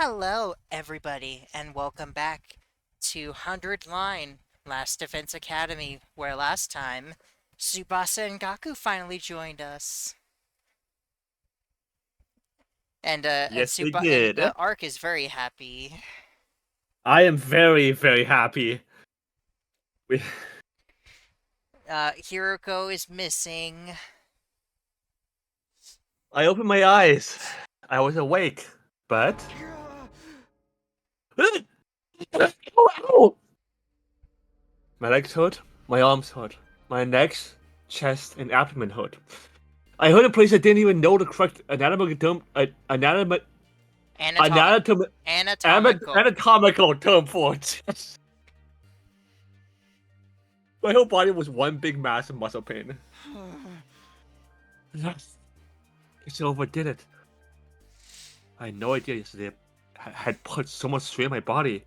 Hello, everybody, and welcome back to 100 Line, Last Defense Academy, where last time, Tsubasa and Gaku finally joined us. Yes, they did. Ark is very happy. I am very, very happy. We... Hiroko is missing. I opened my eyes. I was awake, but... Ow! My legs hurt, my arms hurt, my necks, chest, and abdomen hurt. I heard a place I didn't even know the correct anatomical term for it. My whole body was one big mass of muscle pain. Yes. I overdid it. I had no idea yesterday I had put so much strain on my body.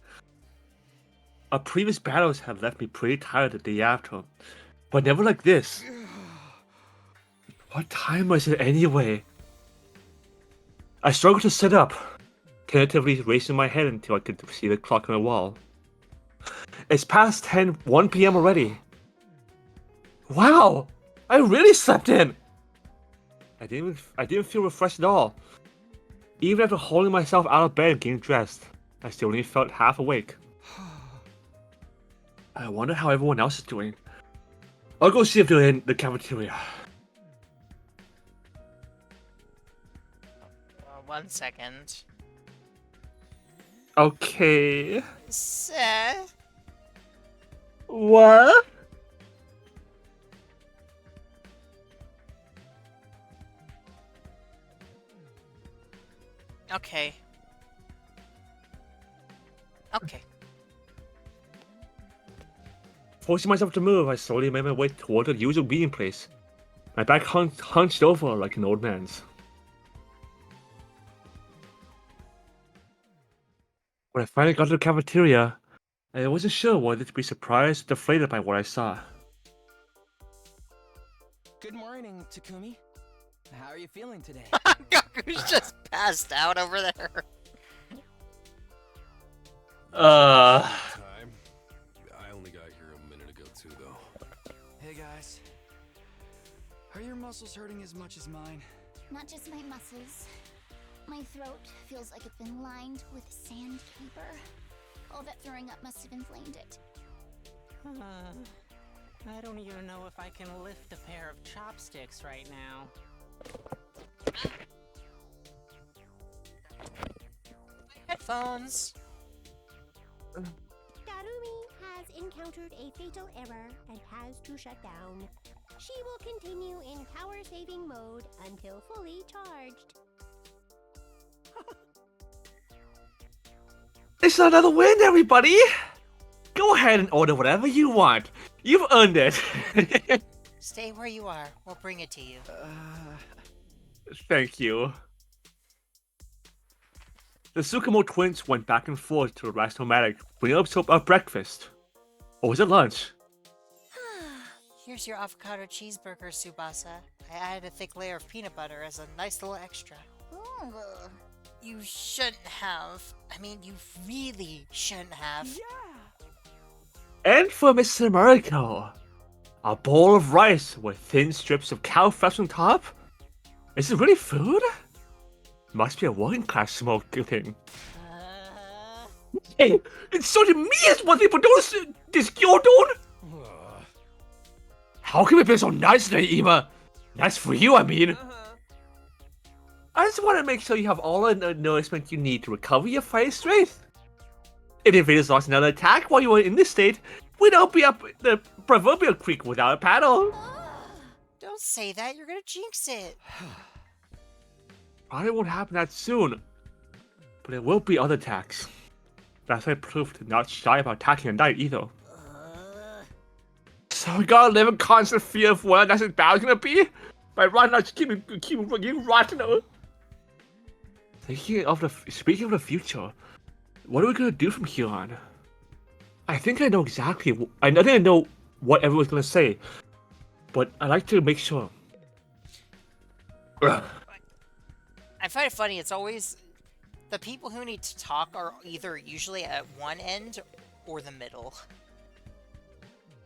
Our previous battles had left me pretty tired the day after, but never like this. What time was it anyway? I struggled to sit up, tentatively raising my head until I could see the clock on the wall. It's past 1 p.m. already. Wow! I really slept in! I didn't feel refreshed at all. Even after hauling myself out of bed and getting dressed, I still only felt half awake. I wonder how everyone else is doing. I'll go see if they're in the cafeteria. 1 second. Okay. Seth? What? Okay. Forcing myself to move, I slowly made my way toward the usual meeting place. My back hunched over like an old man's. When I finally got to the cafeteria, I wasn't sure whether to be surprised or deflated by what I saw. Good morning, Takumi. How are you feeling today? Gaku's just passed out over there. Time. I only got here a minute ago too, though. Hey guys. Are your muscles hurting as much as mine? Not just my muscles. My throat feels like it's been lined with sandpaper. All that throwing up must have inflamed it. I don't even know if I can lift a pair of chopsticks right now. Headphones. Darumi has encountered a fatal error and has to shut down. She will continue in power-saving mode until fully charged. It's another win, everybody! Go ahead and order whatever you want. You've earned it. Stay where you are. We'll bring it to you. Thank you. The Tsukumo twins went back and forth to the Rest-O-Matic, bringing up our breakfast. Or was it lunch? Here's your avocado cheeseburger, Tsubasa. I added a thick layer of peanut butter as a nice little extra. You shouldn't have. I mean, you really shouldn't have. And for Mr. Mariko, a bowl of rice with thin strips of cow flesh on top? Is it really food? Must be a working class smoke thing. Hey, insulting me is one thing, but don't this Gyodon? How can we be so nice today, Ema? Nice for you, I mean. I just want to make sure you have all the nourishment you need to recover your fighting strength. If the invaders lost another attack while you were in this state, we'd all be up the proverbial creek without a paddle. Don't say that, you're gonna jinx it. Probably won't happen that soon, but there will be other attacks. That's my proof to not shy about attacking at night either. So we gotta live in constant fear of what our next battle's gonna be? By right now, just keep rotting. Speaking of the future, what are we gonna do from here on? I think I know exactly. I think I know what everyone's gonna say, but I like to make sure. I find it funny. It's always The people who need to talk are either usually at one end or the middle.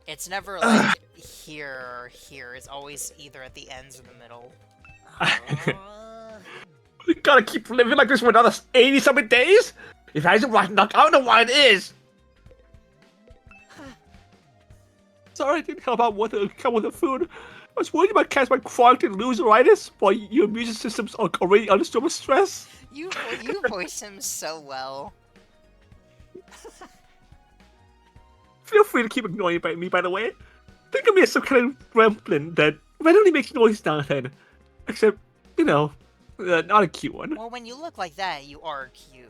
It's never like here or here. It's always either at the ends or the middle. We gotta keep living like this for another 80-something days? If I isn't right knock, I don't know why it is. Sorry I didn't help out with the food. I was worried about catch my chronic loseritis while your immune systems are already under so much stress. You voice him so well. Feel free to keep ignoring me, by the way. Think of me as some kind of gremlin that randomly makes noise now and then. Except, you know, not a cute one. Well, when you look like that, you are cute.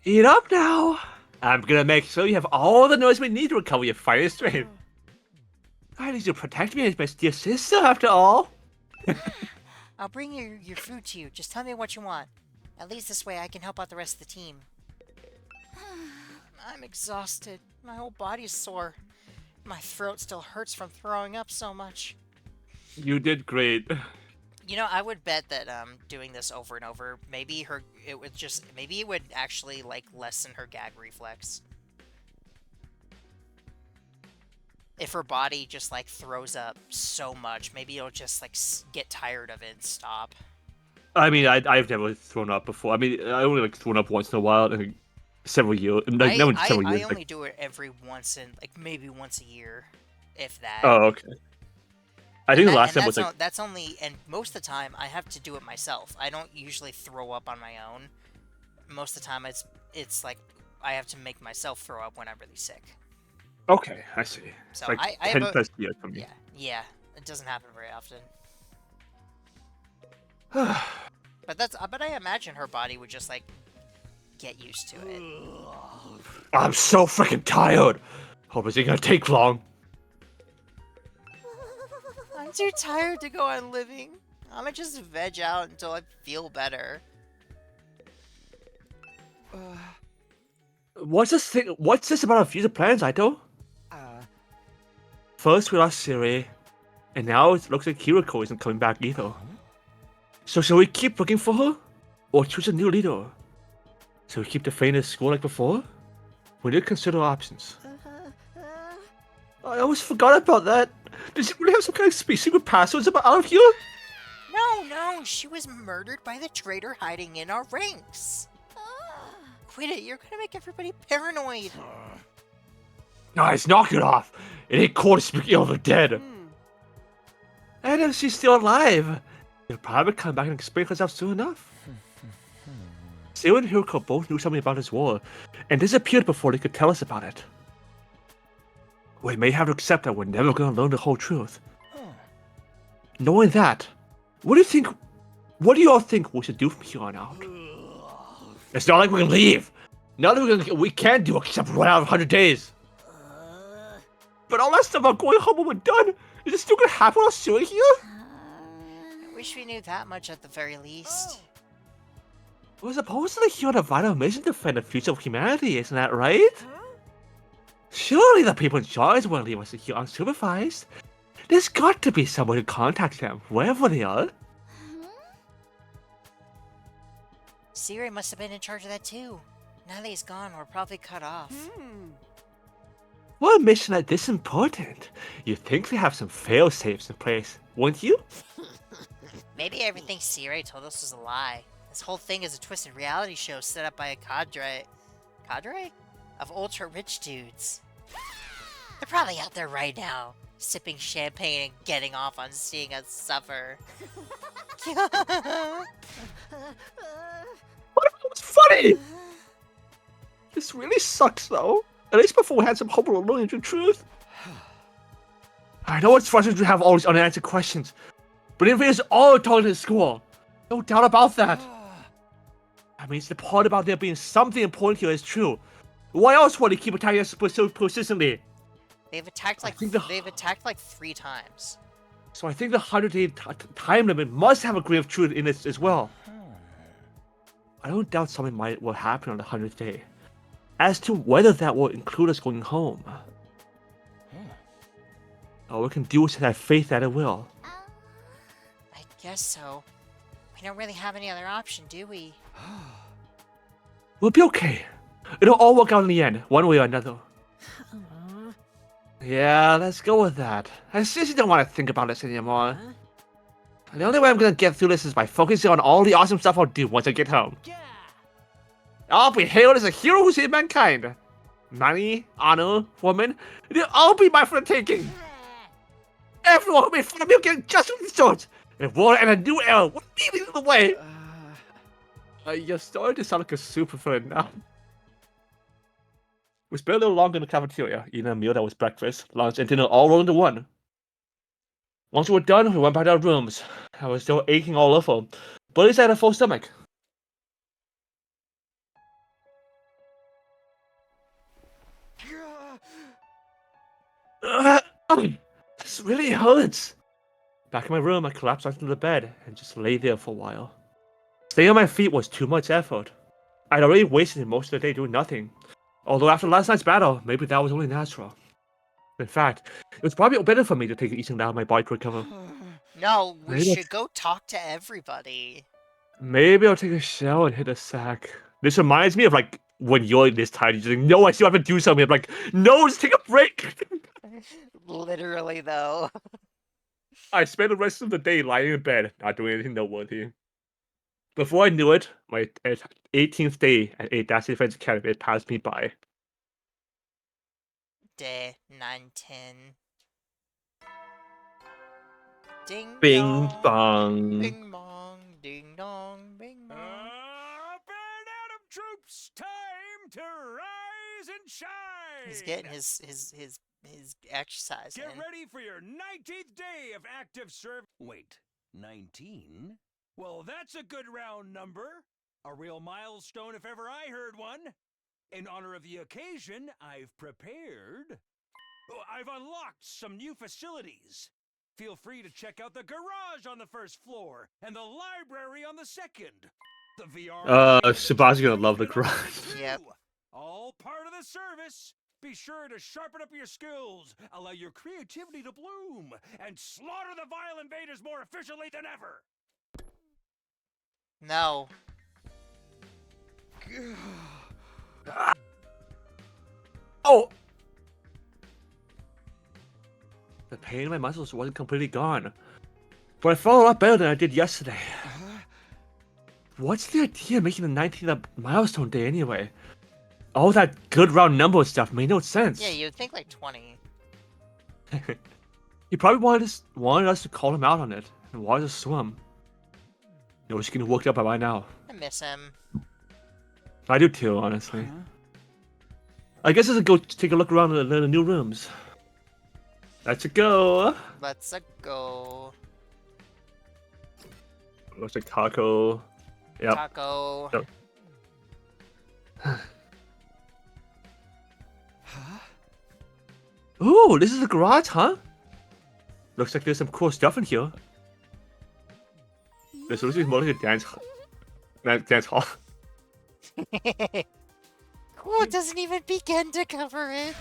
Eat up now. I'm gonna make sure you have all the noise we need to recover your fire strength. I need to protect me as my dear sister, after all. I'll bring your food to you. Just tell me what you want. At least this way I can help out the rest of the team. I'm exhausted. My whole body's sore. My throat still hurts from throwing up so much. You did great. You know, I would bet that doing this over and over, maybe it would actually like lessen her gag reflex. If her body just like throws up so much, maybe it'll just like get tired of it and stop. I mean, I've never thrown up before. I mean, I only like thrown up once in a while, in several years. Like, I years. only do it every once in like maybe once a year, if that. Oh, okay. I think the last time was like that's only, and most of the time I have to do it myself. I don't usually throw up on my own. Most of the time it's like I have to make myself throw up when I'm really sick. Okay, I see. So It's like I 10 have plus years for me. yeah, it doesn't happen very often. But I imagine her body would just like get used to it. I'm so freaking tired. Hope it's not gonna take long. I'm too tired to go on living. I'm gonna just veg out until I feel better. What's this about our future plans, Aito? First we lost Siri, and now it looks like Kiriko isn't coming back either. So shall we keep looking for her? Or choose a new leader? Shall we keep the Fainted school like before? We need to consider options. I almost forgot about that. Does she really have some kind of secret passwords about out of here? No, she was murdered by the traitor hiding in our ranks. Quit it, you're gonna make everybody paranoid. Guys, knock it off. It ain't cool to speak ill of the dead. And if she's still alive, she'll probably come back and explain herself soon enough. Siri and Hiroko both knew something about this war, and disappeared before they could tell us about it. We may have to accept that we're never gonna learn the whole truth. Knowing that, what do you all think we should do from here on out? It's not like we can leave. Nothing we can do except run out of 100 days. But all that stuff about going home when we're done, is it still gonna happen while Siri here? I wish we knew that much at the very least. We're supposedly here on a vital mission to defend the future of humanity, isn't that right? Surely the people in charge won't leave us here unsupervised. There's got to be someone to contact them, wherever they are. Siri must have been in charge of that too. Now that he's gone, we're probably cut off. For a mission like this important, you'd think they have some fail-safes in place, wouldn't you? Maybe everything Siri told us was a lie. This whole thing is a twisted reality show set up by a cadre of ultra-rich dudes. They're probably out there right now, sipping champagne and getting off on seeing us suffer. What if it was funny? This really sucks, though. At least before we had some hope of learning the truth. I know it's frustrating to have all these unanswered questions, but it is all told in school. No doubt about that. I mean, the part about there being something important here is true. Why else would they keep attacking us so persistently? They've attacked like 3 times. So I think the 100-day time limit must have a grain of truth in it as well. I don't doubt something will happen on the 100th day. As to whether that will include us going home. All we can do is have faith that it will. Guess so. We don't really have any other option, do we? We'll be okay. It'll all work out in the end, one way or another. Yeah, let's go with that. I seriously don't want to think about this anymore. Huh? The only way I'm gonna get through this is by focusing on all the awesome stuff I'll do once I get home. Yeah. I'll be hailed as a hero who saved mankind. Money, honor, woman, they'll all be mine for the taking. Everyone who made fun of me will get justice with swords. And war and a new era will be leading the way. You're starting to sound like a super fan now. We spent a little longer in the cafeteria, eating a meal that was breakfast, lunch, and dinner all rolled into one. Once we were done, we went back to our rooms. I was still aching all over, but at least I had a full stomach. This really hurts. Back in my room, I collapsed onto the bed and just lay there for a while. Staying on my feet was too much effort. I'd already wasted most of the day doing nothing. Although after last night's battle, maybe that was only natural. In fact, it was probably better for me to take it easy now my body to recover. No, we Maybe should go talk to everybody. Maybe I'll take a shower and hit a sack. This reminds me of like when you're this tired, you're just like, no, I still have to do something. I'm like, no, just take a break. Literally, though. I spent the rest of the day lying in bed, not doing anything noteworthy. Before I knew it, my 18th day at Dash Defense Academy had passed me by. Day 910. Ding Bing dong, bong. Bing bong, ding dong, bing bong. Baron Adam troops, time to rise and shine. He's getting his exercise Get in. ready for your 19th day of active service. Wait, 19? Well, that's a good round number. A real milestone if ever I heard one. In honor of the occasion, I've prepared. I've unlocked some new facilities. Feel free to check out the garage on the first floor and the library on the second. The VR. Sebastian's gonna love the garage. Yep. All part of the service. Be sure to sharpen up your skills, allow your creativity to bloom, and slaughter the vile invaders more efficiently than ever. No. Oh! The pain in my muscles wasn't completely gone, but I felt a lot better than I did yesterday. What's the idea of making the 19th a milestone day anyway? All that good round number stuff made no sense. Yeah, you'd think like 20. He probably wanted us to call him out on it and wanted us to swim. You know, he's getting worked up by now. I miss him. I do too, honestly. I guess let's go take a look around the new rooms. Let's go. Let's go. Looks like Taco. Yep. Taco. Yep. Ooh, this is the garage, huh? Looks like there's some cool stuff in here. This looks like more like a dance hall. Cool, it doesn't even begin to cover it.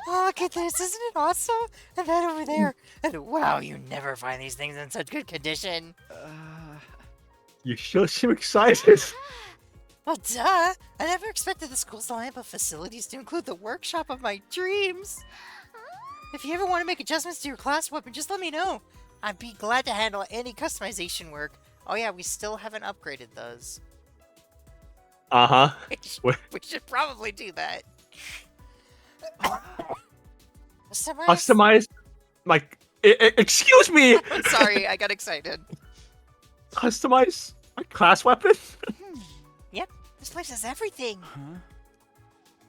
Oh, look at this. Isn't it awesome? And that over there. And wow, you never find these things in such good condition. You sure seem excited. Well, duh. I never expected the school's lineup of facilities to include the workshop of my dreams. If you ever want to make adjustments to your class weapon, just let me know. I'd be glad to handle any customization work. Oh yeah, we still haven't upgraded those. Uh-huh. We should probably do that. Customize my... excuse me! I'm sorry, I got excited. Customize my class weapon? Yep, this place has everything.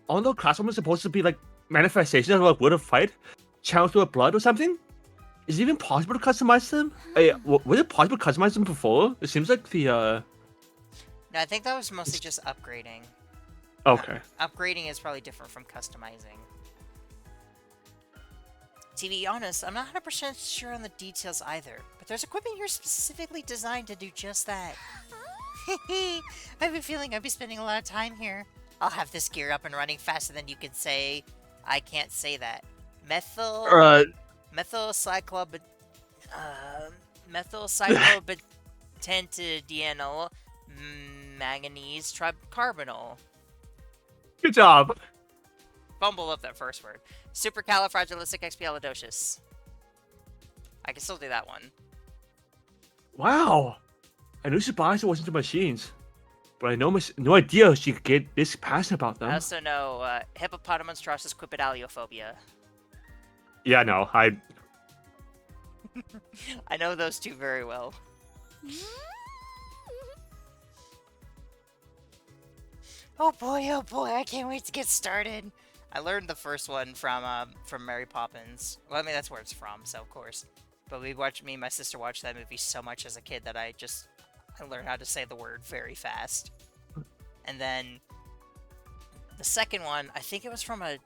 Although class weapons supposed to be like manifestations of a word of fight, channeled through blood or something? Is it even possible to customize them? Was it possible to customize them before? It seems like the No, I think that was mostly just upgrading. Okay. Upgrading is probably different from customizing. To be honest, I'm not 100% sure on the details either, but there's equipment here specifically designed to do just that. I have a feeling I'll be spending a lot of time here. I'll have this gear up and running faster than you can say. I can't say that. Methyl cyclob methylcyclobutadienoyl manganese tricarbonyl. Good job. Fumble up that first word. Supercalifragilisticexpialidocious. I can still do that one. Wow. I knew Tsubasa was into machines, but I no idea she could get this passionate about them. I also know hippopotamonstrossus quipedaliophobia. Yeah, no, I know those two very well. Oh boy, I can't wait to get started. I learned the first one from Mary Poppins. Well, I mean, that's where it's from, so of course. But me and my sister watched that movie so much as a kid that I learned how to say the word very fast. And then the second one, I think it was from a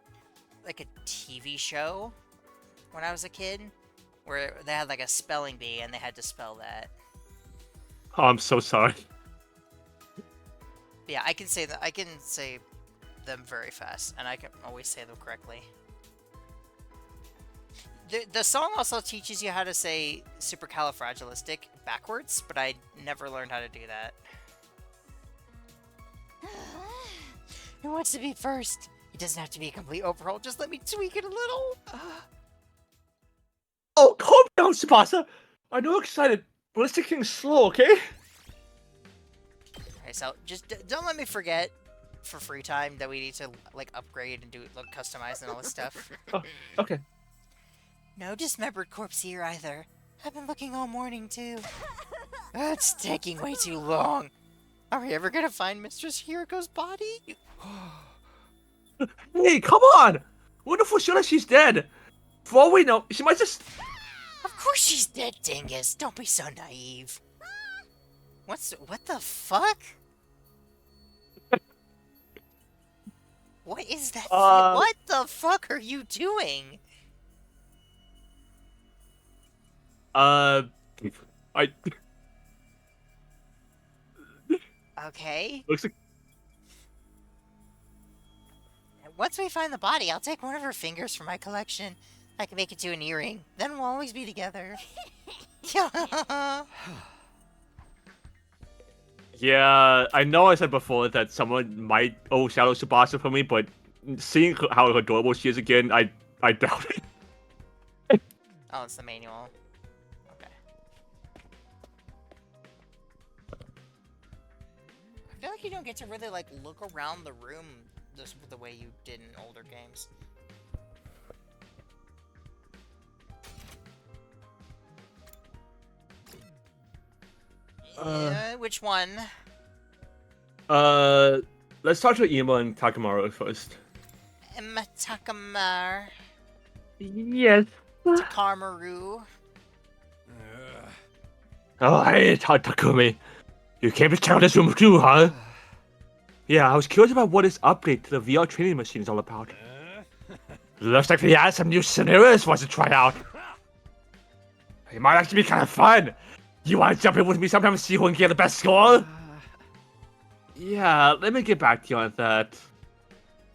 TV show when I was a kid, where they had like a spelling bee and they had to spell that. Oh, I'm so sorry. Yeah, I can say that. I can say them very fast, and I can always say them correctly. The song also teaches you how to say supercalifragilistic backwards, but I never learned how to do that. Who wants to be first? It doesn't have to be a complete overhaul. Just let me tweak it a little. Oh, calm down, Tsubasa. I know you're excited, but let's take things slow, okay? Okay, so just don't let me forget for free time that we need to like upgrade and do customize and all this stuff. Oh, okay. No dismembered corpse here either. I've been looking all morning too. That's taking way too long. Are we ever gonna find Mistress Hiriko's body? Hey, come on! We're for sure that she's dead. For all we know, she might just... Of course she's dead, dingus. Don't be so naive. What the fuck? What is that? What the fuck are you doing? Okay. Looks like... Once we find the body, I'll take one of her fingers from my collection. I can make it to an earring. Then we'll always be together. Yeah, I know I said before that someone might overshadow Tsubasa for me, but seeing how adorable she is again, I doubt it. Oh, it's the manual. Okay. I feel like you don't get to really like look around the room just the way you did in older games. Which one? Let's talk to Ima and Takamaru first. Takamar. Yes. Takamaru. Oh, hey, Takumi. You came to check out this room too, huh? Yeah, I was curious about what this update to the VR training machine is all about. Looks like they had some new scenarios for us to try out. It might actually be kind of fun. You want to jump in with me sometime and see who can get the best score? Yeah, let me get back to you on that.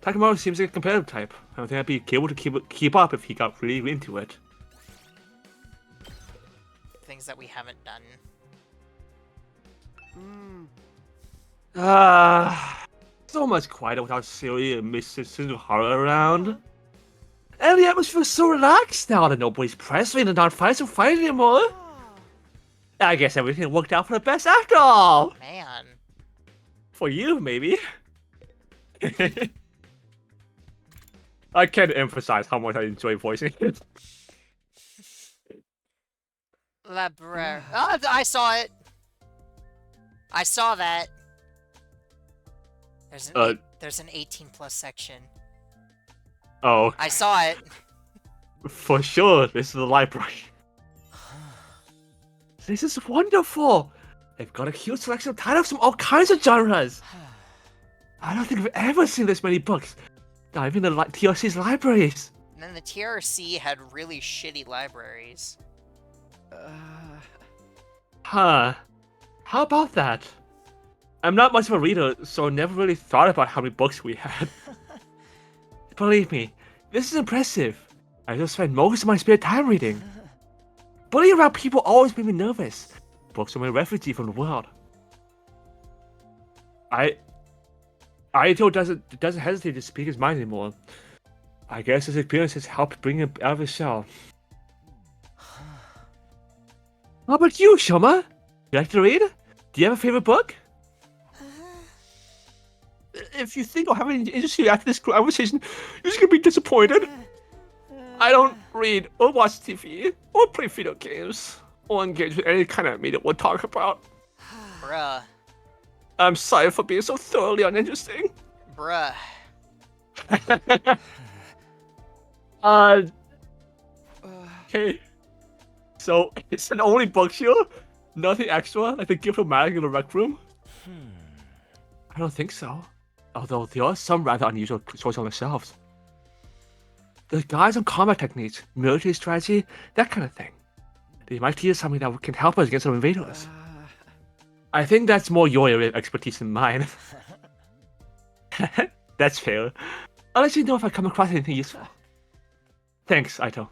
Takamaru seems like a competitive type. I don't think I'd be able to keep up if he got really into it. Things that we haven't done. So much quieter without Siri and Mrs. Suzuhara around. And the atmosphere is so relaxed now that nobody's pressing and not fighting anymore. I guess everything worked out for the best after all. Man. For you, maybe. I can't emphasize how much I enjoy voicing it. Library. Oh, I saw it. I saw that. There's an 18+ section. Oh. I saw it. For sure, this is the library. This is wonderful. They've got a huge selection of titles from all kinds of genres. I don't think I've ever seen this many books. Not even the TRC's libraries. And then the TRC had really shitty libraries. Huh. How about that? I'm not much of a reader, so I never really thought about how many books we had. Believe me, this is impressive. I just spend most of my spare time reading. Bullying around people always made me nervous. Books are my refugee from the world. Aito doesn't hesitate to speak his mind anymore. I guess his experience has helped bring him out of his shell. How about you, Shoma? You like to read? Do you have a favorite book? If you think I'll have any interest after this conversation, you're just gonna be disappointed. I don't read or watch TV or play video games or engage with any kind of media we'll talk about. Bruh. I'm sorry for being so thoroughly uninteresting. Bruh. Okay. So, it's an only bookshelf? Nothing extra, like the gift of magic in the rec room? I don't think so. Although there are some rather unusual sorts on the shelves. There's guides on combat techniques, military strategy, that kind of thing. They might teach us something that can help us against some invaders. I think that's more your area of expertise than mine. That's fair. I'll let you know if I come across anything useful. Thanks, Aito.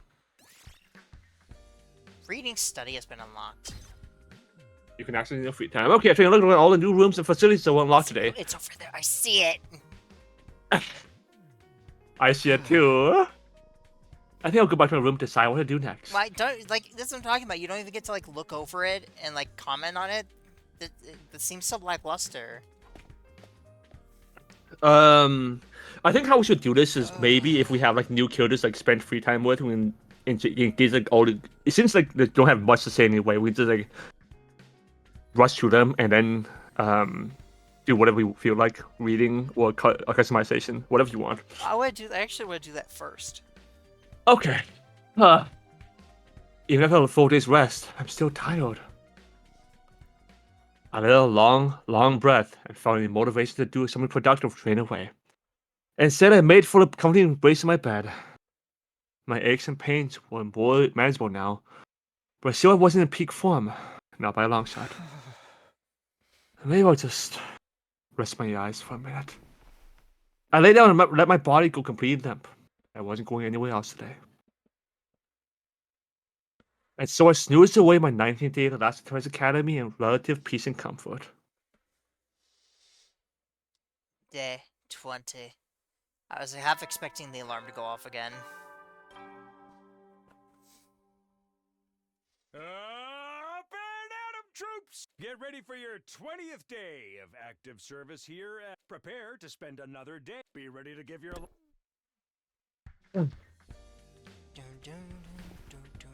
Reading study has been unlocked. You can access in your free time. Okay, I'm taking a look at all the new rooms and facilities that were unlocked today. It's over there. I see it. I see it too. I think I'll go back to my room to decide what to do next. Why don't like this is what I'm talking about. You don't even get to like look over it and like comment on it. That seems so lackluster. I think how we should do this is maybe if we have like new characters like spend free time with, we can engage like all the. It seems like they don't have much to say anyway. We just like rush through them and then do whatever we feel like, reading or customization, whatever you want. I actually want to do that first. Okay. Even after a full day's rest, I'm still tired. I let a long breath and found the motivation to do something productive straight away. Instead, I made for a comfy embrace in my bed. My aches and pains were more manageable now, but still I wasn't in peak form, not by a long shot. Maybe I'll just rest my eyes for a minute. I lay down and let my body go completely limp. I wasn't going anywhere else today. And so I snoozed away my 19th day at the last Terrace Academy in relative peace and comfort. Day 20. I was half expecting the alarm to go off again. Up and at 'em, troops! Get ready for your 20th day of active service here. Prepare to spend another day. Be ready to give your... Dun, dun, dun, dun, dun.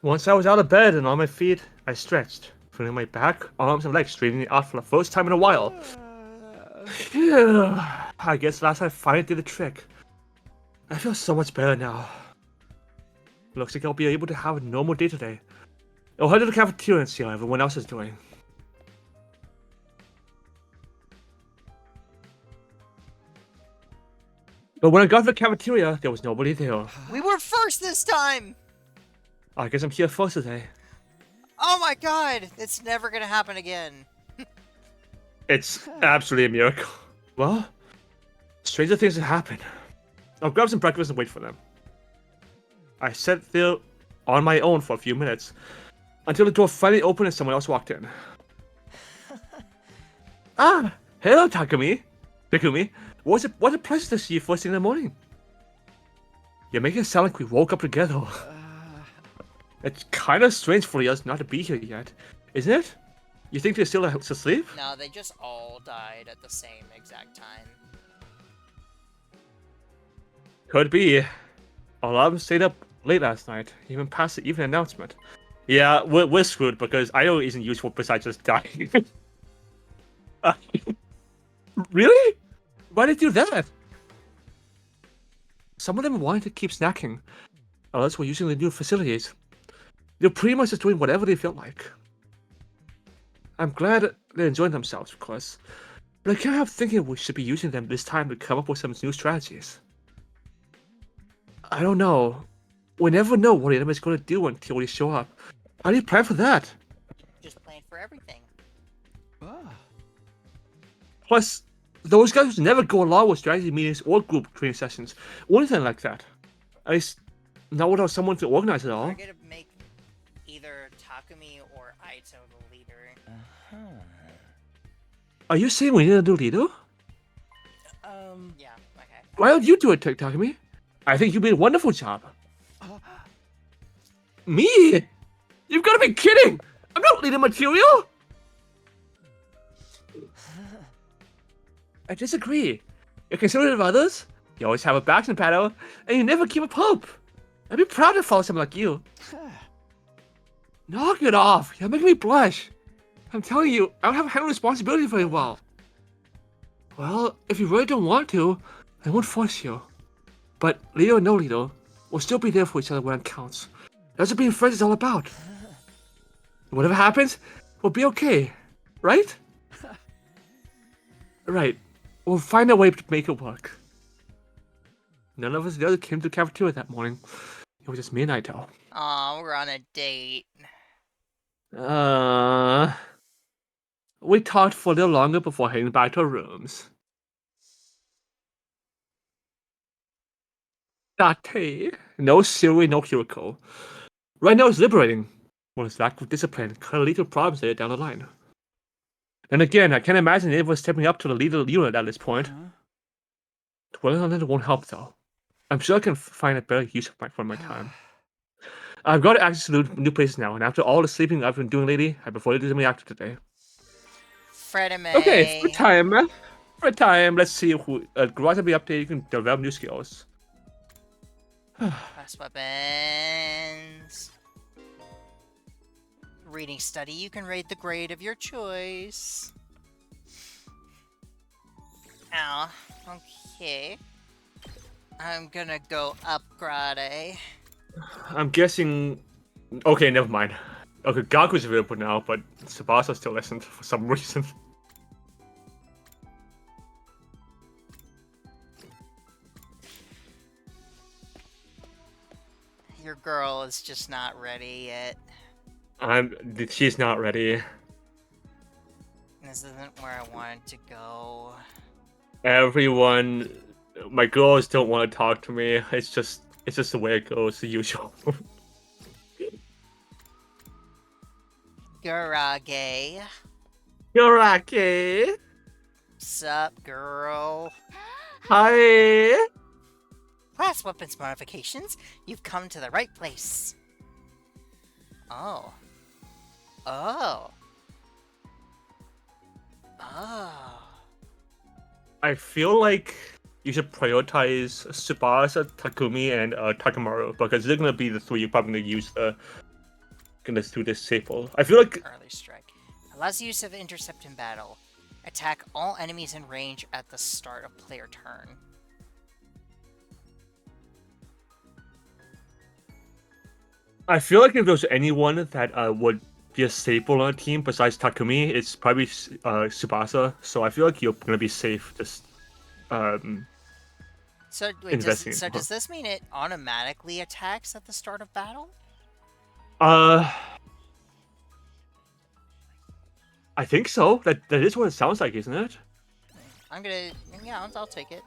Once I was out of bed and on my feet, I stretched, feeling my back, arms, and legs straightening out for the first time in a while. Phew. I guess last I finally did the trick. I feel so much better now. Looks like I'll be able to have a normal day today. I'll head to the cafeteria and see how everyone else is doing. But when I got to the cafeteria, there was nobody there. We were first this time! I guess I'm here first today. Oh my god! It's never gonna happen again. It's absolutely a miracle. Well, stranger things have happened. I'll grab some breakfast and wait for them. I sat there on my own for a few minutes until the door finally opened and someone else walked in. Ah, hello, Takumi. What a pleasure to see you first thing in the morning. You're making it sound like we woke up together. It's kind of strange for us not to be here yet, isn't it? You think they're still asleep? No, they just all died at the same exact time. Could be. A lot of them stayed up late last night, even past the evening announcement. Yeah, we're screwed because Aito isn't useful besides just dying. Really? Why did you do that? Some of them wanted to keep snacking. Others were using the new facilities. They're pretty much just doing whatever they felt like. I'm glad they're enjoying themselves, of course. But I can't help thinking we should be using them this time to come up with some new strategies. I don't know. We never know what the enemy's going to do until they show up. How do you plan for that? Just plan for everything. Plus, those guys never go along with strategy meetings or group training sessions or anything like that. At least, not without someone to organize it all. They're gonna make either Takumi or Aito the leader. Are you saying we need a new leader? Yeah, okay. Why don't you do it, Takumi? I think you did a wonderful job. Me? You've got to be kidding! I'm not leader material! I disagree. You're considerate of others, you always have a back in battle, and you never keep up hope. I'd be proud to follow someone like you. Knock it off. You're making me blush. I'm telling you, I don't have handled responsibility very well. Well, if you really don't want to, I won't force you. But leader or no leader, we'll still be there for each other when it counts. That's what being friends is all about. Whatever happens, we'll be okay. Right? Right. We'll find a way to make it work. None of us the others came to the cafeteria that morning. It was just me and Aito. Aw, we're on a date. We talked for a little longer before heading back to our rooms. Date. No Siri, no Hiriko. Right now it's liberating. Well, it's lack of discipline could lead to problems later down the line. And again, I can't imagine anyone stepping up to the leader unit at this point. Dwelling on it won't help though. I'm sure I can find a better use for my time. I've got access to new places now, and after all the sleeping I've been doing lately, I prefer to do something active today. Fredame. Okay, for time. For time, let's see who. Garage will be updated. You can develop new skills. Class weapons. Reading study, you can rate the grade of your choice. Ow. Okay. I'm gonna go upgrade. I'm guessing. Okay, never mind. Okay, Gaku's available now, but Tsubasa still isn't for some reason. Your girl is just not ready yet. She's not ready. This isn't where I wanted to go. Everyone, my girls don't want to talk to me. It's just the way it goes, the usual. Gurage. Yorake. Sup, girl? Hi. Class weapons modifications. You've come to the right place. Oh. Oh. Oh. I feel like you should prioritize Tsubasa, Takumi, and Takamaru, because they're gonna be the three you're probably gonna use gonna do this staple. I feel like Early strike. Allows use of intercept in battle. Attack all enemies in range at the start of player turn. if there's anyone that would be a staple on a team besides Takumi, it's probably Tsubasa. So I feel like you're gonna be safe just So wait, investing. does this mean it automatically attacks at the start of battle? I think so. That is what it sounds like, isn't it? I'm gonna, yeah, I'll take it.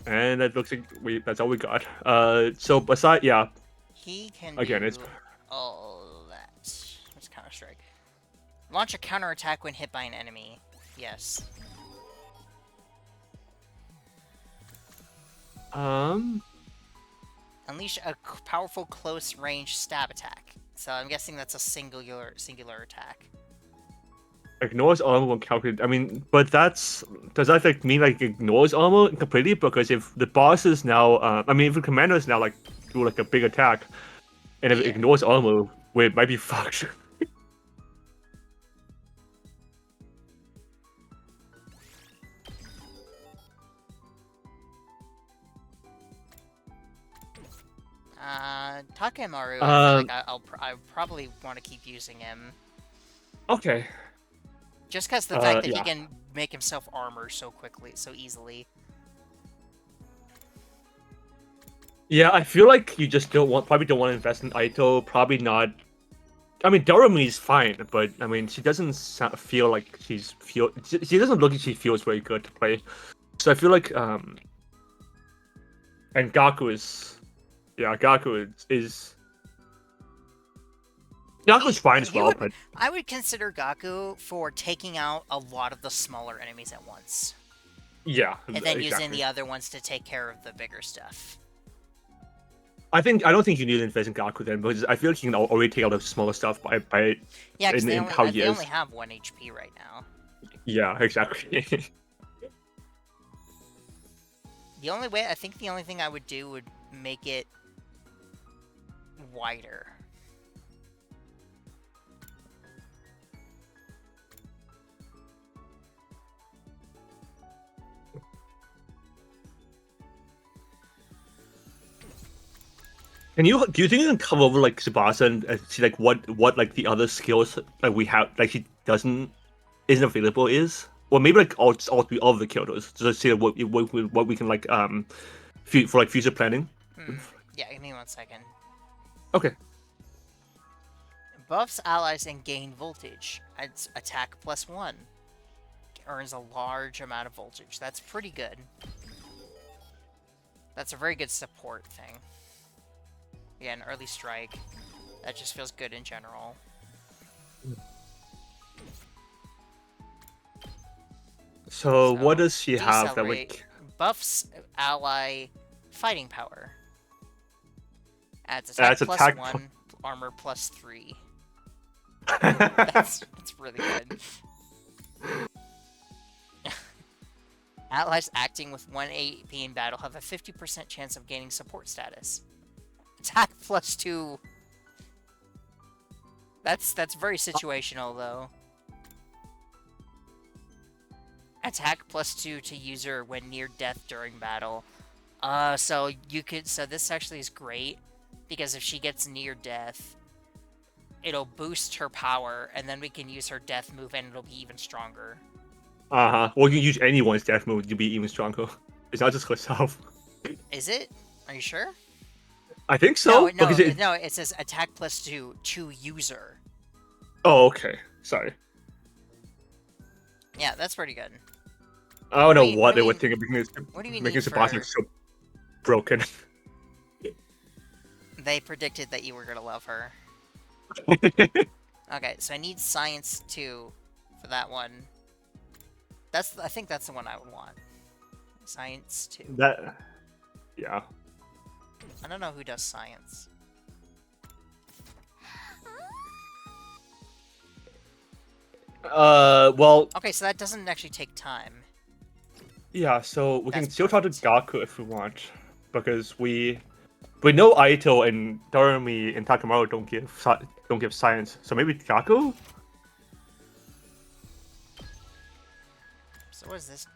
And that looks like that's all we got. So beside, yeah, He can Again, do it's- all that. It's counter strike. Launch a counterattack when hit by an enemy. Yes. Unleash a powerful close range stab attack. So I'm guessing that's a singular attack. ignores armor when calculated. I mean, but does that like mean like ignores armor completely? Because if the boss is now, I mean, if the commander is now like do like a big attack, and if it Yeah. ignores armor, well, it might be fucked. Takemaru, I feel like I probably want to keep using him. Okay. Just because the fact that yeah. he can make himself armor so quickly, so easily. Yeah, I feel like you just probably don't want to invest in Aito. Probably not. I mean, Doremi is fine, but I mean, she doesn't feel like she doesn't look like she feels very good to play. So I feel like and Gaku is Gaku's fine as He well, would- but I would consider Gaku for taking out a lot of the smaller enemies at once, yeah, and then exactly. using the other ones to take care of the bigger stuff. I don't think you need to invest in Gaku then, because I feel like you can already take out the smaller stuff by Yeah, because in how he they is. only have 1 HP right now. Yeah, exactly. The only thing I would do would make it wider. Do you think you can cover over like Tsubasa and see like what like the other skills like we have like he isn't available is, or maybe like all three of the Kyotos just to see what we can like for like future planning. Yeah, give me 1 second. Okay. Buffs allies and gain voltage. Adds attack +1. Earns a large amount of voltage. That's pretty good. That's a very good support thing. Yeah, an early strike. That just feels good in general. So what does she have that Decelerate. like? Buffs ally fighting power. Adds Adds attack attack +1, armor +3. That's really good. Allies acting with 1 AP in battle have a 50% chance of gaining support status. Attack +2. That's very situational though. Attack +2 to user when near death during battle. So this actually is great because if she gets near death, it'll boost her power, and then we can use her death move, and it'll be even stronger. Or you can use anyone's death move to be even stronger. It's not just herself. Is it? Are you sure? I think so. No, because it says attack +2 to user. Oh, okay. Sorry. Yeah, that's pretty good. I don't know Wait, what they what were do you- thinking What do you making need Tsubasa for... so broken. They predicted that you were gonna love her. Okay, so I need science 2 for that one. I think that's the one I would want. Science 2. Yeah. I don't know who does science. Well, Okay, so that doesn't actually take time. yeah. So we can That's still talk to perfect. Gaku if we want, because we know Aito and Doremi and Takamaru don't give science. So maybe Gaku. So what does this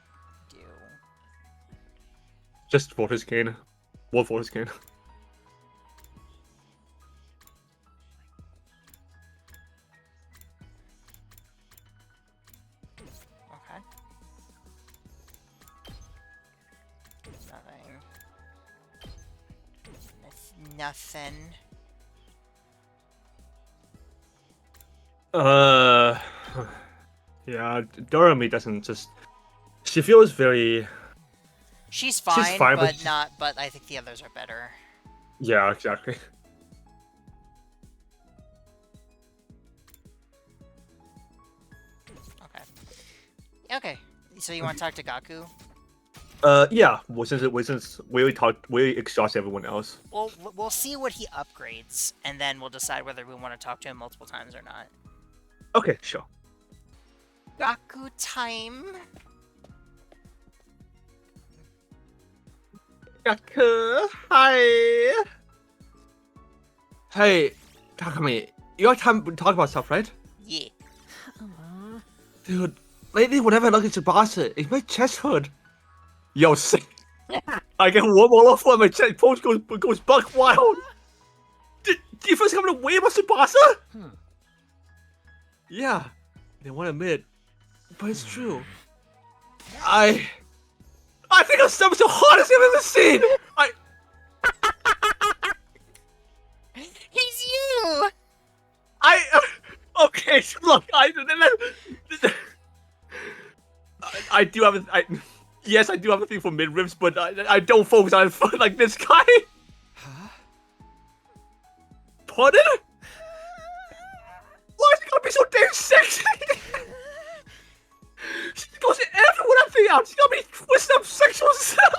do? Just Vortex Cane. Wolf Vortex Cane. Okay. Nothing. That's nothing. Yeah. Doremi doesn't just. She feels very. She's fine, fine, but but but I think the others are better. Yeah, exactly. Okay. Okay. So you want to talk to Gaku? Yeah. Well, since we already exhausted everyone else. Well, we'll see what he upgrades, and then we'll decide whether we want to talk to him multiple times or not. Okay, sure. Gaku time. Gaku, hi. Hey, Takami, you got time to talk about stuff, right? Yeah. Dude, lately whenever I look at Tsubasa, it my chest hurt. Yo, sick. I get warm all over and my chest pulse goes buck wild. Do you feel something weird about Tsubasa? Yeah, they won't admit, but it's true. I think our stomach's the hottest I've ever seen. He's you. Okay, look, I do have yes, I do have a thing for mid-ribs, but I don't focus on it like this guy. Huh? Pardon? so damn sexy. She goes everywhere I think out. She got me twisted up sexual stuff.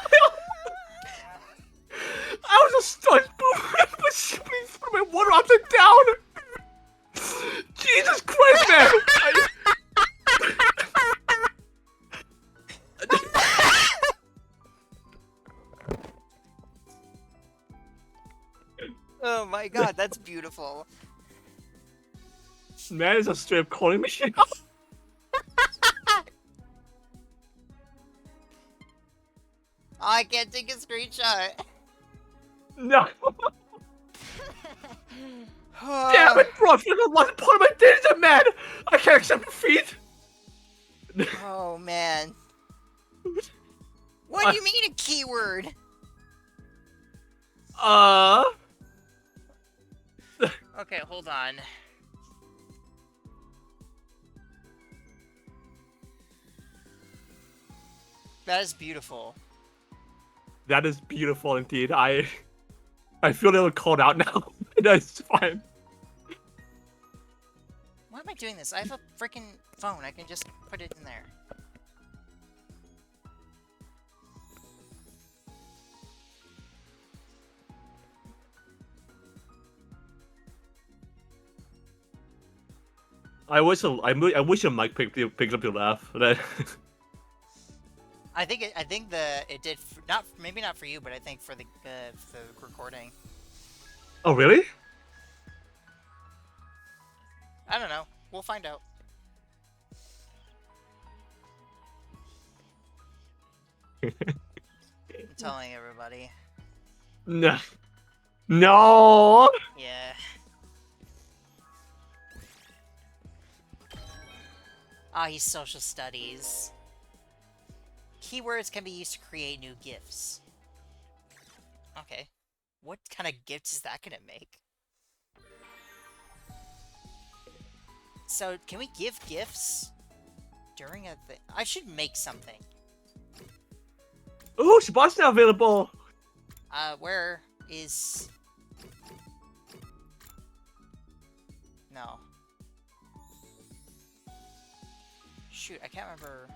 I was just stunned. But she threw my water upside down. Jesus Christ, man. Oh my god, that's beautiful. Man is a straight calling machine. I can't take a screenshot. No. Damn it, bro. I feel like I lost part of my data, man. I can't accept defeat. Oh man. What do you mean a keyword? Okay, hold on. That is beautiful. That is beautiful indeed. I feel a little called out now. That's fine. Why am I doing this? I have a freaking phone. I can just put it in there. I wish a mic picked up your laugh. I think it did maybe not for you, but I think for the recording. Oh really? I don't know. We'll find out. I'm telling everybody. No. No. Yeah. Ah, he's social studies. Keywords can be used to create new GIFs. Okay. What kind of GIFs is that gonna make? So, can we give GIFs during a thing? I should make something. Ooh, Shabbat's now available. Where is... No. Shoot, I can't remember...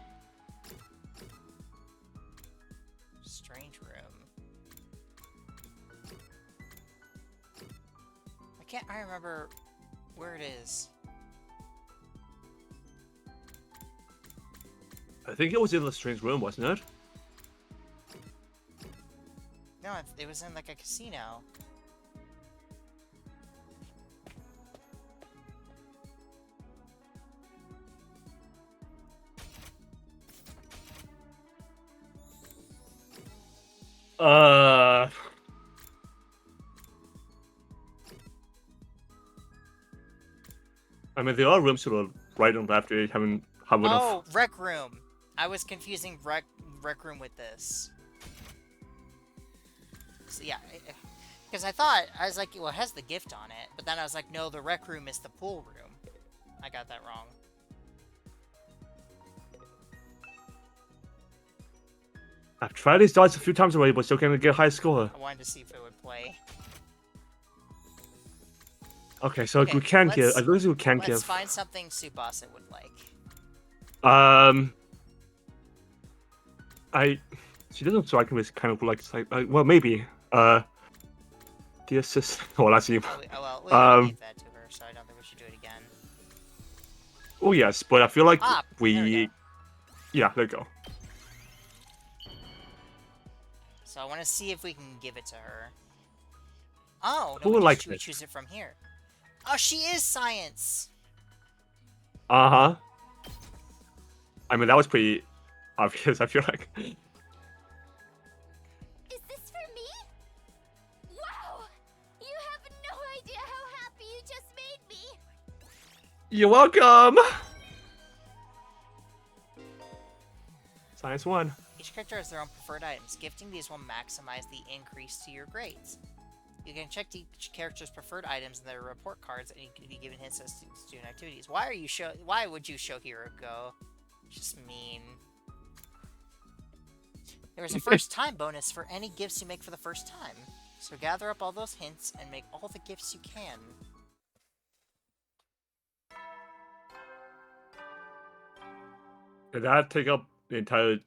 Strange room. I remember where it is. I think it was in the strange room, wasn't it? No, it was in like a casino. I mean, there are rooms to the right and left. You haven't have enough. Oh, Rec Room. I was confusing Rec Room with this. So yeah, because I was like, well, it has the gift on it, but then I was like, no, the Rec Room is the pool room. I got that wrong. I've tried these dots a few times already, but still can't get a high score. I wanted to see if it would play. Okay, so Okay, we can give. let's- At least we can Let's give. find something Tsubasa would like. She doesn't strike me as kind of like, well, maybe. The assist. Well, that's you. We already gave that to her, so I don't think we should do it again. Oh yes, but I feel like Ah, there we go. Yeah, there you go. So I want to see if we can give it to her. Oh, Who no, would we like we this? choose it from here. Oh, she is science. Uh-huh. I mean, that was pretty obvious, I feel like. Is this for me? Wow! You have no idea how happy you just made me! You're welcome! Science 1. Each character has their own preferred items. Gifting these will maximize the increase to your grades. You can check each character's preferred items in their report cards, and you can be given hints as to student activities. Why would you show Hiroko? Just mean. There is a first time bonus for any gifts you make for the first time. So gather up all those hints and make all the gifts you can. Did that take up the entire?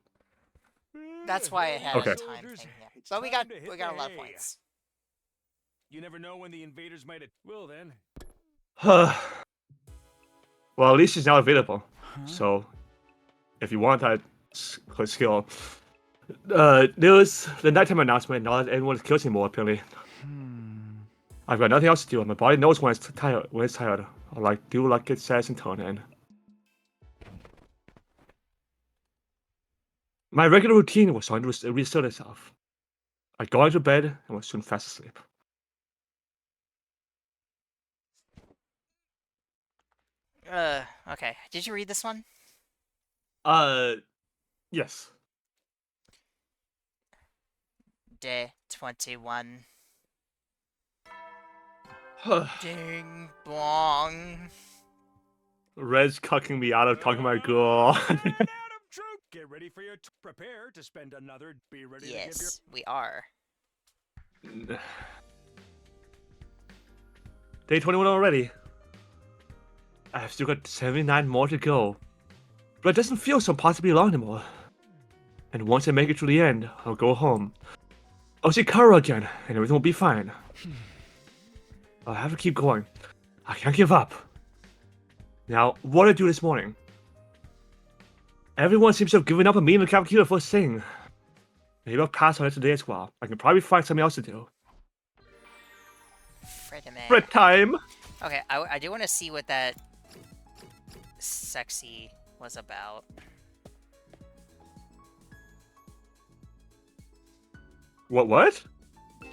That's why it had Okay. a time thing. Yeah. But we got a lot of points. You never know when the invaders might. Well then. Well, at least it's now available. So, if you want that skill, there was the nighttime announcement. Not everyone is killed anymore. Apparently, I've got nothing else to do. My body knows when it's tired. When it's tired, I like it says and turn in. My regular routine was starting to reassert itself. I go into bed and was soon fast asleep. Okay. Did you read this one? Yes. Day 21. Ding bong. Red's cucking me out of talking to my girl. Adam Troop, get ready for your. Prepare to spend another. Be ready to give your. Yes, we are. Day 21 already. I've still got 79 more to go. But it doesn't feel so possibly long anymore. And once I make it to the end, I'll go home. I'll see Kara again, and everything will be fine. I'll have to keep going. I can't give up. Now, what did I do this morning? Everyone seems to have given up on me and the cafeteria first thing. Maybe I'll pass on it today as well. I can probably find something else to do. Fredime. Fred time! Okay, I do want to see what that sexy was about. What?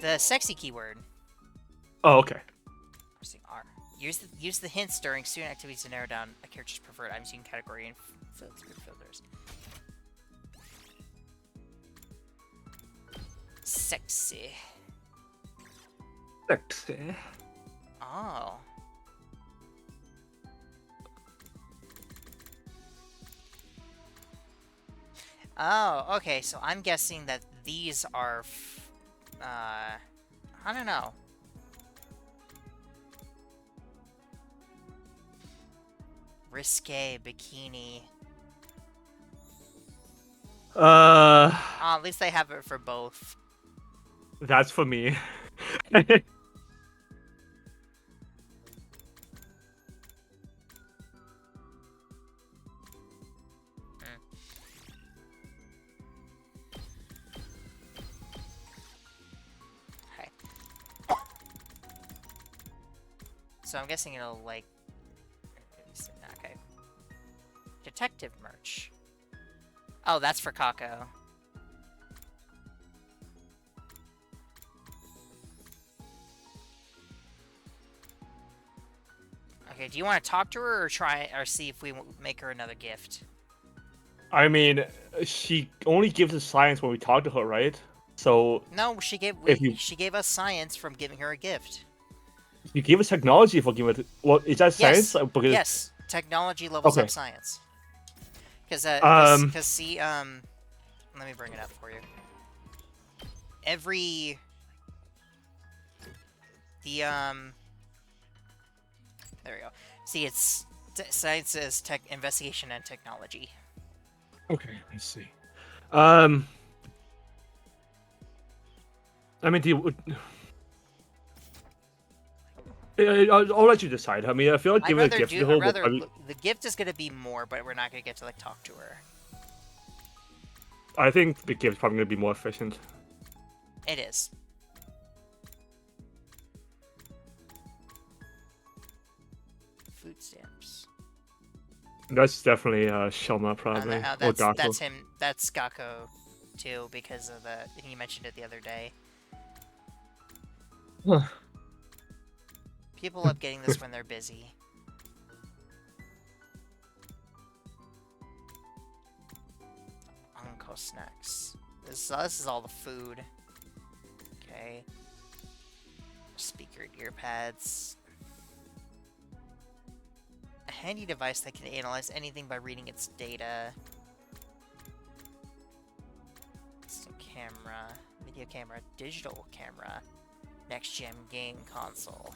The sexy keyword. Oh, okay. Pressing R. Use the hints during student activities to narrow down a character's preferred items using category and filters. Sexy. Sexy. Oh. Oh, okay, so I'm guessing that these are, I don't know. Risque bikini. At least they have it for both. That's for me. Okay. So I'm guessing it'll, like... Okay. Detective merch. Oh, that's for Kako. Okay, do you want to talk to her or try or see if we make her another gift? I mean, she only gives us science when we talk to her, right? So No, she gave If you- she gave us science from giving her a gift. you give us technology for giving it. Well, is that science? Yes. Because Yes, technology levels Okay. up science. Because see, let me bring it up for you. There we go. See, it's science is tech investigation and technology. Okay, I see. I mean, I'll let you decide. I mean, I feel like giving a gift to her. I'd rather the gift is gonna be more, but we're not gonna get to like talk to her. I think the gift's probably gonna be more efficient. It is. Food stamps. That's definitely Shelma, probably, or That's Gakko. him. That's Gakko, too, because of he mentioned it the other day. Huh. People love getting this when they're busy. Uncle snacks. This is all the food. Okay. Speaker ear pads. A handy device that can analyze anything by reading its data. Instant camera, video camera, digital camera, next gen game console.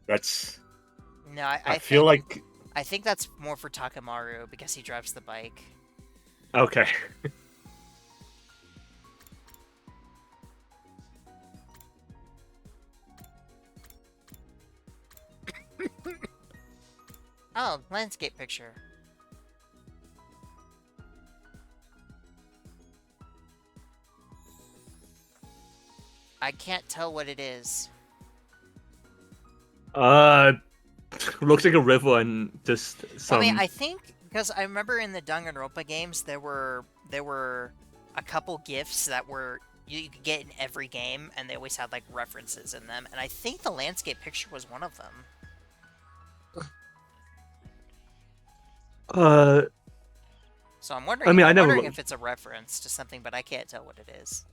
That's. No, I feel like. I think that's more for Takemaru because he drives the bike. Okay. Oh, landscape picture. I can't tell what it is. Looks like a river and just some. I mean, I think because I remember in the Danganronpa games there were a couple gifts that were you could get in every game, and they always had like references in them. And I think the landscape picture was one of them. So I'm wondering. I mean, I I'm never wondering looked. if it's a reference to something, but I can't tell what it is.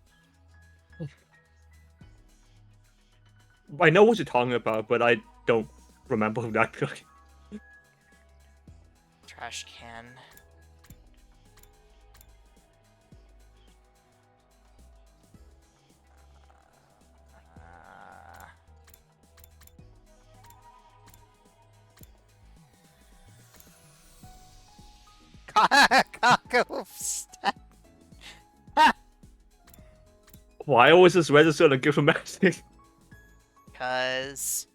I know what you're talking about, but I don't remember who that guy. Trash can. Kako stat. Why was this registered a gift from Magic? Cause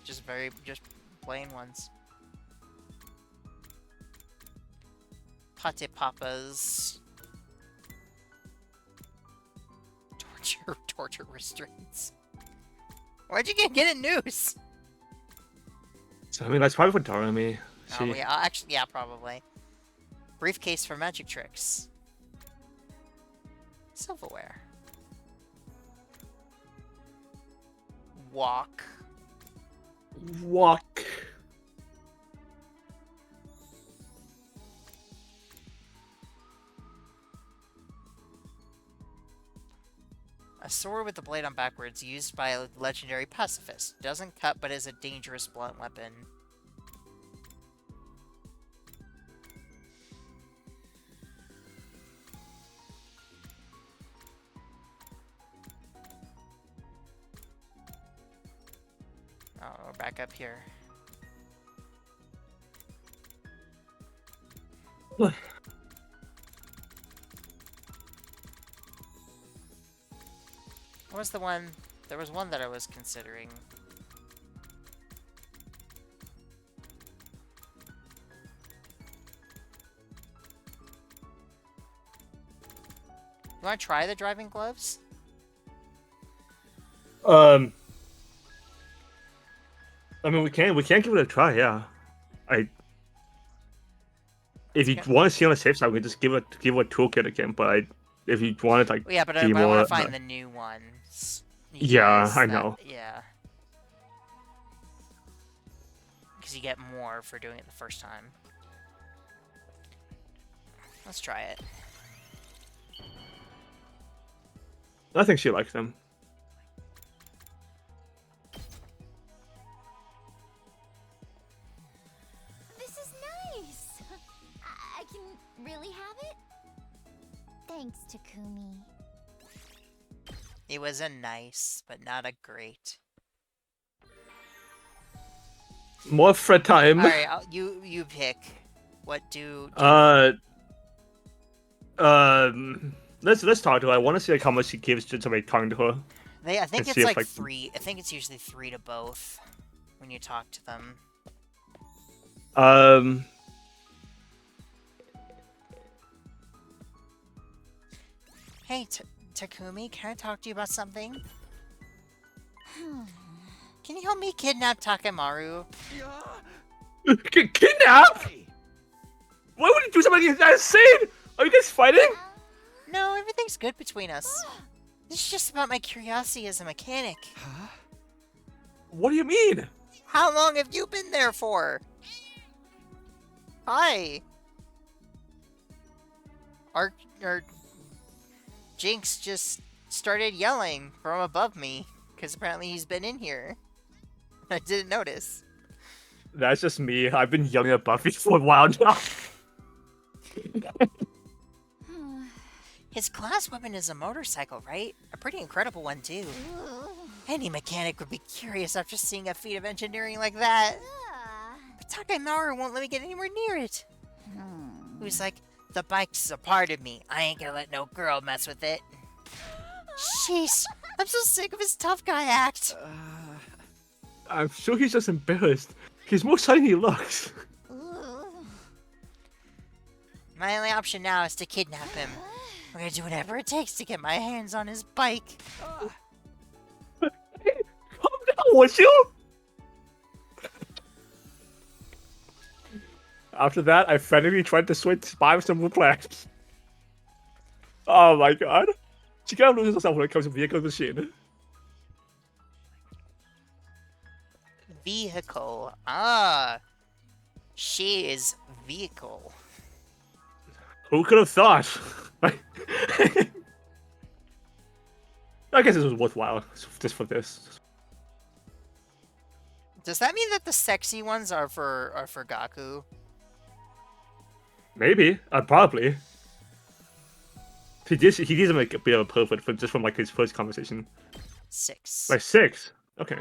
just plain ones. Pate papas. Torture restraints. Why'd you get a noose? So, I mean, that's probably for Doremi. Oh, yeah, actually, yeah, probably. Briefcase for magic tricks. Silverware. Walk. Walk. A sword with the blade on backwards, used by a legendary pacifist. Doesn't cut, but is a dangerous blunt weapon. Oh, we're back up here. What was the one? There was one that I was considering. You want to try the driving gloves? I mean, we can give it a try. Yeah. If you want to see on the safe side, we can just give it a toolkit again. But if you want to like, Well, yeah, but I be want more, to find the new ones. Yeah, I know. Yeah. Because you get more for doing it the first time. Let's try it. I think she likes them. This is nice. I can really have it? Thanks, Takumi. It was a nice, but not a great. More Fred time. All right, you pick. What do? Let's talk to her. I want to see like how much she gives to somebody talking to her. I think and it's see if, like like- 3. I think it's usually 3 to both when you talk to them. Hey, Takumi, can I talk to you about something? Can you help me kidnap Takemaru? Kidnap? Why would you do something like that insane? Are you guys fighting? No, everything's good between us. This is just about my curiosity as a mechanic. What do you mean? How long have you been there for? Hi. Our Jinx just started yelling from above me because apparently he's been in here. I didn't notice. That's just me. I've been yelling at Buffy for a while now. His class weapon is a motorcycle, right? A pretty incredible one, too. Ugh. Any mechanic would be curious after seeing a feat of engineering like that. But Takemaru won't let me get anywhere near it. He was like, the bike's a part of me. I ain't gonna let no girl mess with it. Jeez, I'm so sick of his tough guy act. I'm sure he's just embarrassed. He's more exciting than he looks. Ugh. My only option now is to kidnap him. I'm gonna do whatever it takes to get my hands on his bike. Calm down, would you? After that, I frantically tried to switch by some plans. Oh my god. She kind of loses herself when it comes to vehicle machine. Vehicle. Ah. She is vehicle. Who could have thought? I guess it was worthwhile just for this. Does that mean that the sexy ones are for Gaku? Maybe. Probably. He did make a bit of a perfect just from like his first conversation. 6. Like 6. Okay.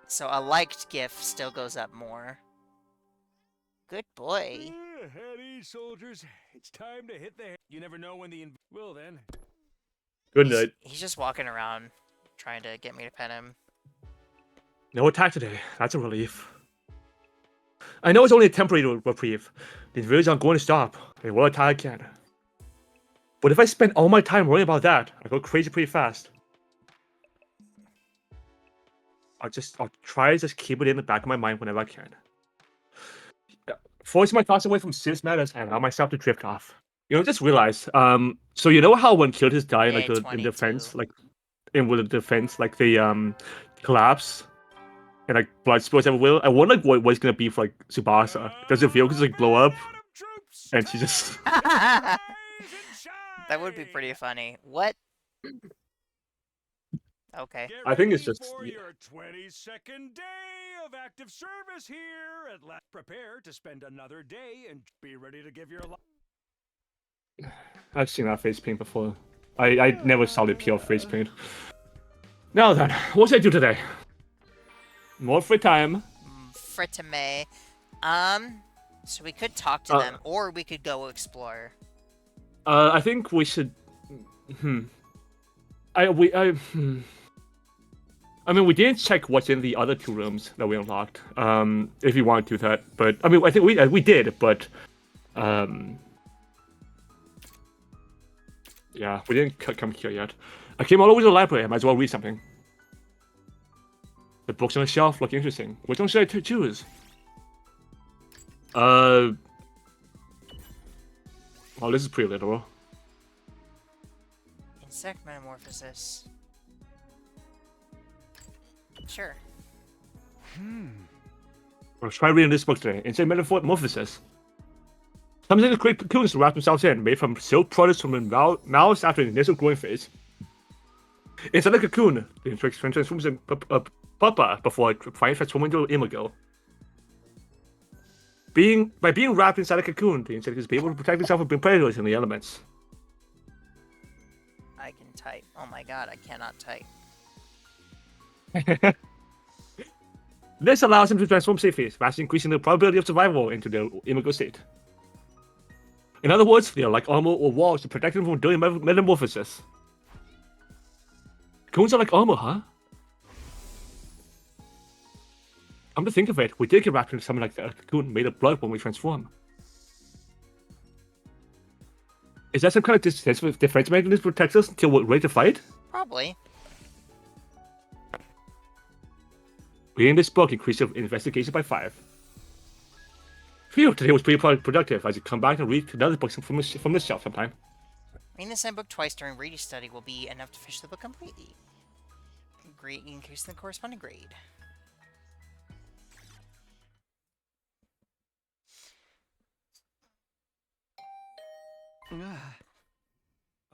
So a liked GIF still goes up more. Good boy. At ease, soldiers. It's time to hit the. You never know when the. Well then. Good night. He's just walking around trying to get me to pet him. No attack today. That's a relief. I know it's only a temporary reprieve. The invaders aren't going to stop. They will attack again. But if I spend all my time worrying about that, I go crazy pretty fast. I'll try to just keep it in the back of my mind whenever I can. Force my thoughts away from serious matters and allow myself to drift off. You know, just realize, so you know how when Kirtis died, like in defense, like with the defense, like the collapse and like blood spills everywhere. I wonder like, what it's gonna be for like Tsubasa. Does the vehicle just like blow up and she just? That would be pretty funny. What? Okay. I think it's just. For your 22nd day of active service here. At last, prepare to spend another day and be ready to give your life. I've seen that face paint before. I never saw the pure face paint. Now then, what should I do today? More free time. Fritame. So we could talk to them, or we could go explore. I think we should. I mean, we didn't check what's in the other 2 rooms that we unlocked. If you want to do that, but I mean, I think we did, but yeah, we didn't come here yet. I came all over to the library. I might as well read something. The books on the shelf look interesting. Which one should I choose? Oh, this is pretty literal. Insect metamorphosis. Sure. I'll try reading this book today. Insect metamorphosis. Some insects create cocoons to wrap themselves in, made from silk products from the mouse after the initial growing phase. Inside the cocoon, the insect transforms into a pupa before it finally transforms into an imago. By being wrapped inside a cocoon, the insect is able to protect itself from predators and the elements. I can type. Oh my god, I cannot type. This allows them to transform safely, vastly increasing the probability of survival into their imago state. In other words, they are like armor or walls to protect them from doing metamorphosis. Cocoons are like armor, huh? Come to think of it, we did get wrapped in something like that. A cocoon made of blood when we transform. Is that some kind of defense mechanism to protect us until we're ready to fight? Probably. Reading this book increased your investigation by 5. Phew, today was pretty productive. I should come back and read another book from the shelf sometime. Reading the same book twice during reading study will be enough to finish the book completely. Great, increasing the corresponding grade.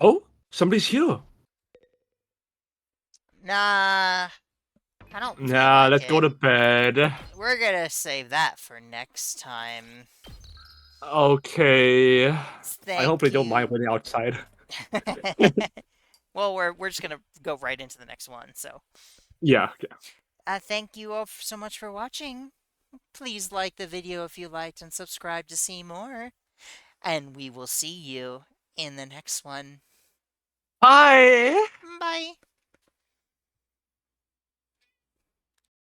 Oh, somebody's here. Nah. I don't feel Nah, like let's go it. to bed. We're gonna save that for next time. Okay. Thank I hope they don't you. mind waiting outside. Well, we're just gonna go right into the next one. So, Yeah. thank you all so much for watching. Please like the video if you liked and subscribe to see more. And we will see you in the next one. Bye. Bye.